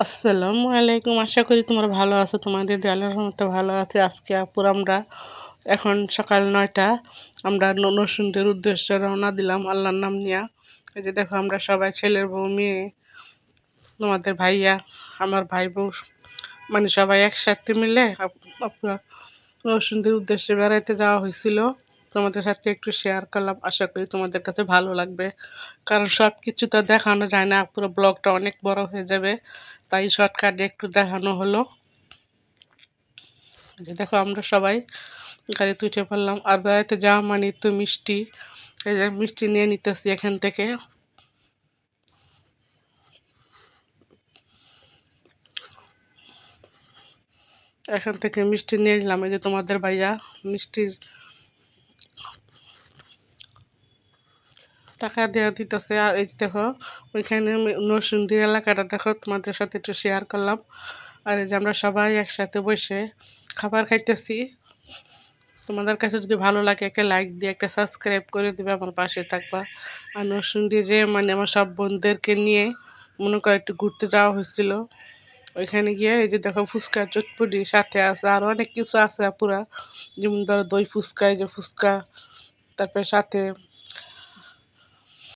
আসসালামু আলাইকুম। আশা করি তোমরা ভালো আছো। তোমাদের দয়ালের রহমতে ভালো আছি। আজকে আমরা এখন সকাল ৯টা আমরা নরসিংদীর উদ্দেশ্যে রওনা দিলাম আল্লাহর নাম নিয়া। এই যে দেখো আমরা সবাই ছেলের বউ, মেয়ে, তোমাদের ভাইয়া, আমার ভাই বউ, মানে সবাই একসাথে মিলে আপনার নরসিংদীর উদ্দেশ্যে বেড়াইতে যাওয়া হয়েছিল। তোমাদের সাথে একটু শেয়ার করলাম, আশা করি তোমাদের কাছে ভালো লাগবে। কারণ সব কিছু তো দেখানো যায় না, পুরো ব্লগটা অনেক বড় হয়ে যাবে, তাই শর্টকাটে একটু দেখানো হলো। যে দেখো আমরা সবাই গাড়িতে উঠে পড়লাম। আর বেড়াইতে যাওয়া মানে তো মিষ্টি, এই যে মিষ্টি নিয়ে নিতেছি এখান থেকে। এখান থেকে মিষ্টি নিয়ে নিলাম। এই যে তোমাদের ভাইয়া মিষ্টির টাকা দেওয়া দিতেছে। আর এই যে দেখো ওইখানে নরসিংদী এলাকাটা দেখো, তোমাদের সাথে একটু শেয়ার করলাম। আর এই যে আমরা সবাই একসাথে বসে খাবার খাইতেছি। তোমাদের কাছে যদি ভালো লাগে একটা লাইক দিয়ে একটা সাবস্ক্রাইব করে দেবে, আমার পাশে থাকবা। আর নরসিংদী যে মানে আমার সব বোনদেরকে নিয়ে মনে করো একটু ঘুরতে যাওয়া হয়েছিল। ওইখানে গিয়ে এই যে দেখো ফুচকা চটপটি সাথে আছে, আরও অনেক কিছু আছে পুরা, যেমন ধরো দই ফুচকা, এই যে ফুচকা, তারপরে সাথে